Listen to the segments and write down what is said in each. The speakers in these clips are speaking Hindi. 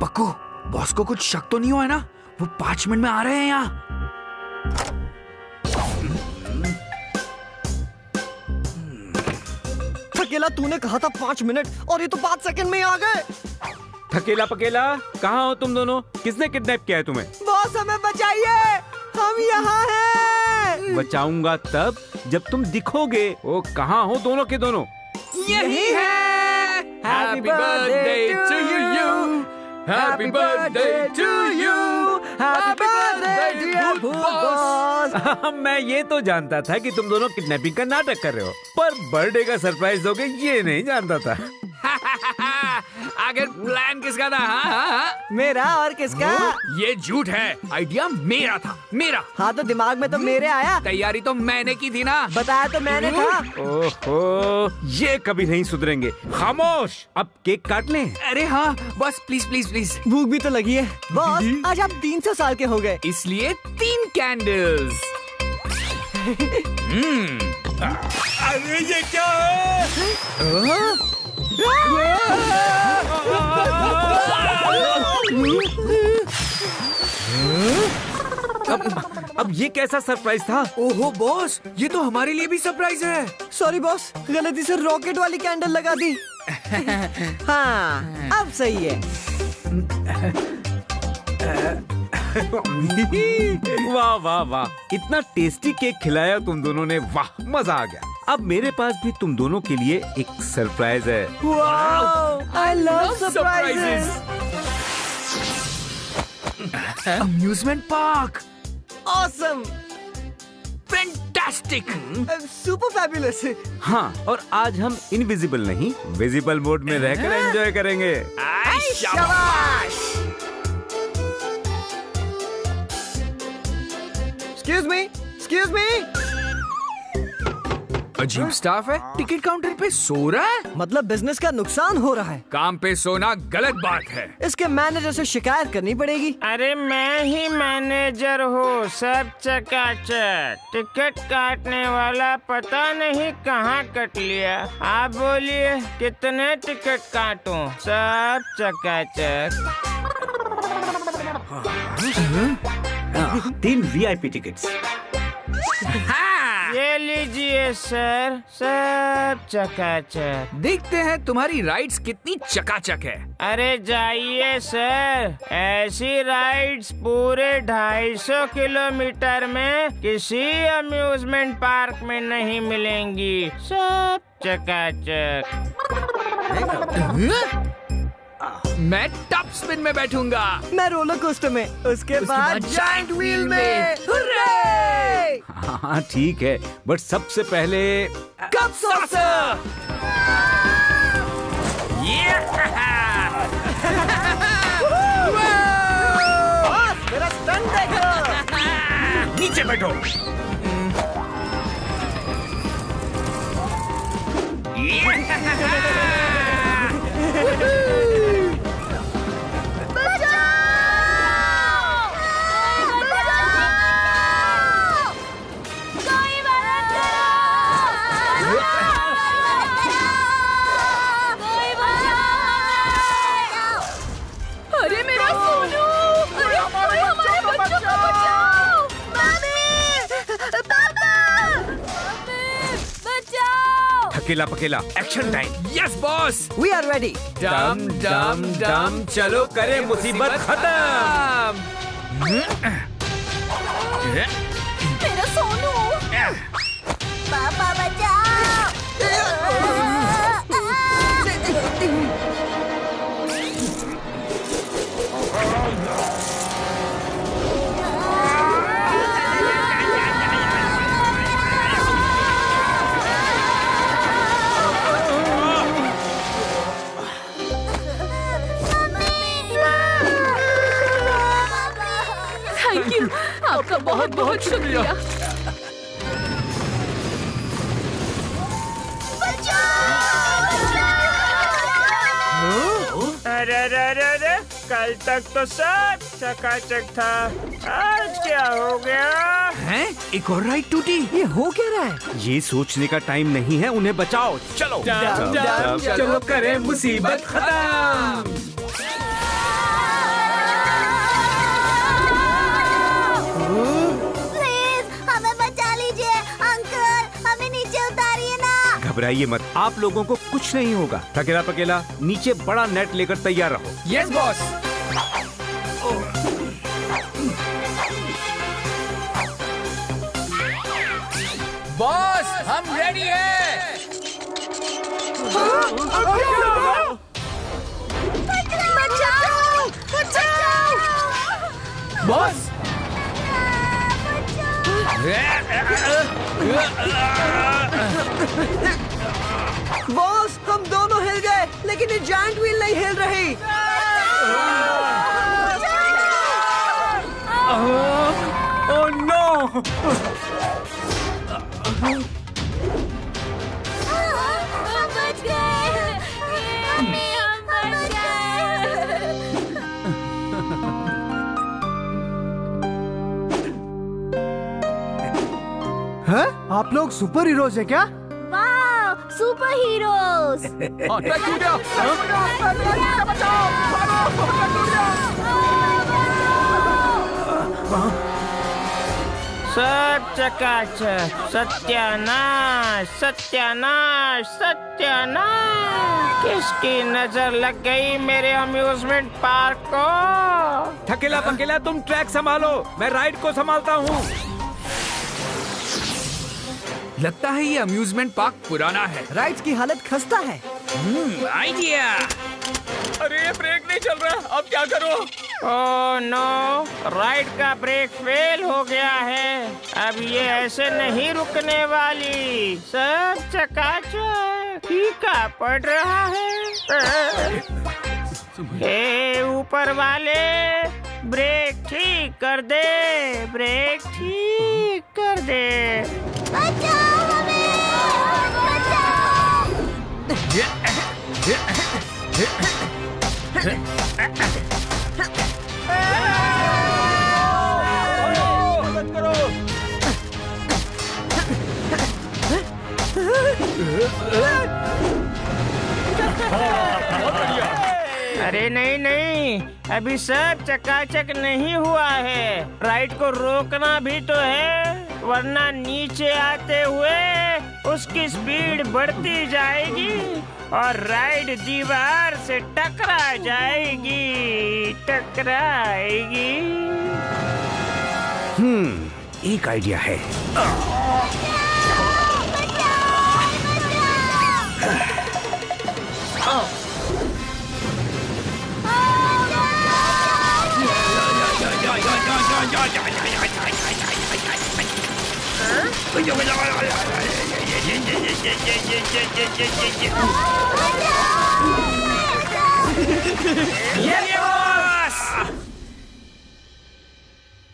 पक्कू, बॉस को कुछ शक तो नहीं हुआ है ना? वो 5 मिनट में आ रहे हैं यहाँ। थकेला, तूने कहा था 5 मिनट और ये तो 5 सेकंड में ही आ गए। थकेला पकेला, कहाँ हो तुम दोनों? किसने किडनैप किया है तुम्हें? बॉस हमें बचाइए, हम यहाँ हैं। बचाऊंगा तब जब तुम दिखोगे। ओ कहाँ हो दोनों के दोनों? यही है। Happy birthday to you. Happy birthday to you. Happy birthday dear boss. मैं ये तो जानता था कि तुम दोनों किडनैपिंग का नाटक कर रहे हो, पर बर्थडे का सरप्राइज दोगे ये नहीं जानता था। आखिर प्लान किसका था? हाँ? मेरा और किसका? ये झूठ है, आइडिया मेरा था, मेरा। हाँ तो दिमाग में तो मेरे आया। तैयारी तो मैंने की थी ना। बताया तो मैंने था। ओहो, ये कभी नहीं सुधरेंगे। खामोश, अब केक काट लें। अरे हाँ बॉस, प्लीज प्लीज प्लीज। भूख भी तो लगी है। बॉस आज आप 300 साल के हो गए, इसलिए 3 कैंडल्स। अरे ये क्या है? अब ये कैसा सरप्राइज था? ओहो बॉस, ये तो हमारे लिए भी सरप्राइज है। सॉरी बॉस, गलती से रॉकेट वाली कैंडल लगा दी। हाँ अब सही है। वाह वाह वाह, इतना टेस्टी केक खिलाया तुम दोनों ने, वाह मजा आ गया। अब मेरे पास भी तुम दोनों के लिए एक सरप्राइज है। I love surprises. Amusement park, awesome, fantastic, super fabulous. हाँ, और आज हम इनविजिबल नहीं, विजिबल मोड में रहकर एंजॉय करेंगे। शाबाश। Excuse me. अजीब स्टाफ है, टिकट काउंटर पे सो रहा है। मतलब बिजनेस का नुकसान हो रहा है। काम पे सोना गलत बात है। इसके मैनेजर से शिकायत करनी पड़ेगी। अरे मैं ही मैनेजर हूँ, सब चकाचक। टिकट काटने वाला पता नहीं कहाँ कट लिया। आप बोलिए कितने टिकट काटूं? सब चकाचक। 3 VIP टिकट्स। ये लीजिए सर, सब चकाचक। देखते हैं तुम्हारी राइड्स कितनी चकाचक है। अरे जाइए सर, ऐसी राइड्स पूरे 250 किलोमीटर में किसी अम्यूजमेंट पार्क में नहीं मिलेंगी। सब चकाचक। मैं टॉप स्पिन में बैठूंगा। मैं रोलर कोस्टर में, उसके बाद जायंट व्हील में। हुर्रे! हाँ ठीक है, बट सबसे पहले कप सॉसर। मेरा स्टंट देखो। नीचे बैठो। अरे मेरा सोनू! अरे कोई हमारे बच्चों को बचाओ! बचाओ! थकेला पकेला, action time. Yes boss. We are ready. डम डम डम, चलो करे मुसीबत खत्म। मेरा सोनू! पापा बचाओ! थैंक यू, आपका बहुत बहुत शुक्रिया। अरे, कल तक तो सब चकाचक था, आज क्या हो गया? हैं? एक और राइड टूटी। ये हो क्या रहा है? ये सोचने का टाइम नहीं है, उन्हें बचाओ। चलो चलो करें मुसीबत खत्म। घबराइए मत, आप लोगों को कुछ नहीं होगा। थकेला पकेला नीचे बड़ा नेट लेकर तैयार रहो। Yes boss. बॉस हम रेडी हैं। बचाओ बचाओ बॉस बॉस हम दोनों हिल गए, लेकिन ये जायंट व्हील नहीं हिल रही। Oh no! हम बच गए। हम बच गए। हैं? आप लोग सुपर हीरोज हैं क्या? वाह सुपर हीरोज। सब चकाचक, सत्यानाश सत्यानाश सत्यानाश। किसकी नजर लग गई मेरे अम्यूजमेंट पार्क को? थकेला पकेला तुम ट्रैक संभालो, मैं राइड को संभालता हूँ। लगता है ये अम्यूजमेंट पार्क पुराना है। राइड्स की हालत खस्ता है। आइडिया। अरे ब्रेक नहीं चल रहा, अब क्या करो? ओह नो, राइड का ब्रेक फेल हो गया है। अब ये ऐसे नहीं रुकने वाली। सब चकाचक फीका पड़ रहा है। हे ऊपर वाले, ब्रेक ठीक कर दे, ब्रेक ठीक कर दे। बचाओ हमें बचाओ। अरे नहीं नहीं, अभी सब चकाचक नहीं हुआ है। राइड को रोकना भी तो है, वरना नीचे आते हुए उसकी स्पीड बढ़ती जाएगी और राइड दीवार से टकरा जाएगी, टकराएगी। एक आइडिया है।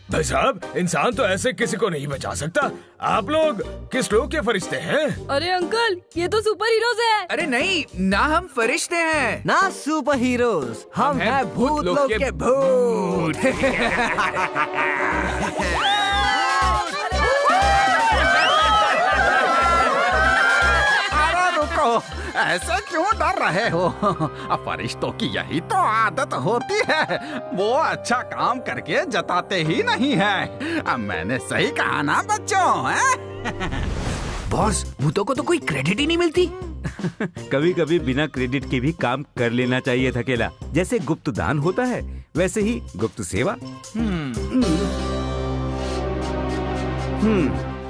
भाई साहब, इंसान तो ऐसे किसी को नहीं बचा सकता। आप लोग किस लोग के फरिश्ते हैं? अरे अंकल, ये तो सुपर हीरोज है। अरे नहीं ना, हम फरिश्ते हैं। ना सुपर हीरोज, हम हैं भूत लोग के भूत। ऐसे क्यों डर रहे हो? फरिश्तों की यही तो आदत होती है, वो अच्छा काम करके जताते ही नहीं है। अब मैंने सही कहा ना बच्चों? बॉस भूतों को तो कोई क्रेडिट ही नहीं मिलती। कभी कभी बिना क्रेडिट के भी काम कर लेना चाहिए थकेला। जैसे गुप्त दान होता है, वैसे ही गुप्त सेवा।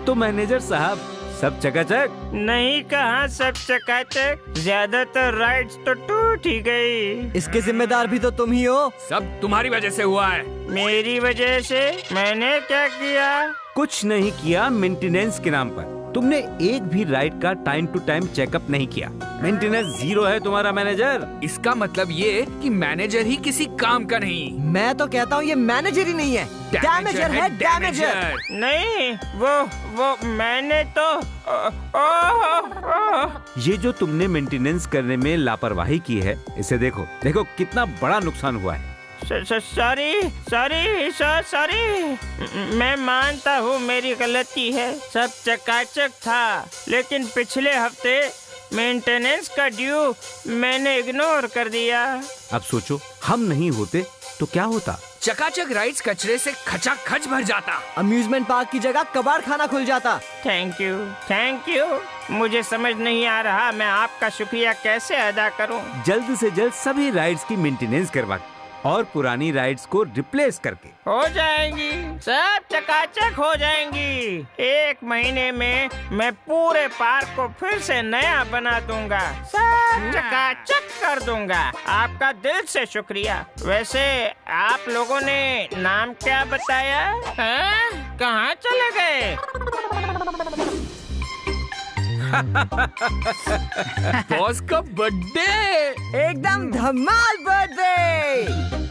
तो मैनेजर साहब, सब चकाचक? नहीं कहा सब चकाचक, ज्यादातर राइड्स तो टूट ही गई। इसके जिम्मेदार भी तो तुम ही हो। सब तुम्हारी वजह से हुआ है। मेरी वजह से? मैंने क्या किया? कुछ नहीं किया। मेंटेनेंस के नाम पर तुमने एक भी राइड का टाइम टू टाइम चेकअप नहीं किया। मेंटेनेंस 0 है तुम्हारा मैनेजर। इसका मतलब ये कि मैनेजर ही किसी काम का नहीं। मैं तो कहता हूँ ये मैनेजर ही नहीं है, डैमेजर है, डैमेजर। नहीं, वो मैंने तो ये जो तुमने मेंटेनेंस करने में लापरवाही की है, इसे देखो देखो कितना बड़ा नुकसान हुआ है। सॉरी। मैं मानता हूँ मेरी गलती है, सब चकाचक था, लेकिन पिछले हफ्ते मेंटेनेंस का ड्यू मैंने इग्नोर कर दिया। अब सोचो, हम नहीं होते तो क्या होता? चकाचक राइड्स कचरे से खचाखच भर जाता। अम्यूजमेंट पार्क की जगह कबाड़ खाना खुल जाता। Thank you. मुझे समझ नहीं आ रहा मैं आपका शुक्रिया कैसे अदा करूं। जल्द से जल्द सभी राइड्स की मेंटेनेंस करवा और पुरानी राइड्स को रिप्लेस करके। हो जाएंगी, सब चकाचक हो जाएंगी। 1 महीने में मैं पूरे पार्क को फिर से नया बना दूंगा, सब चकाचक कर दूंगा। आपका दिल से शुक्रिया। वैसे आप लोगों ने नाम क्या बताया? कहाँ चले गए? बॉस का बर्थडे। एकदम धमाल बर्थडे।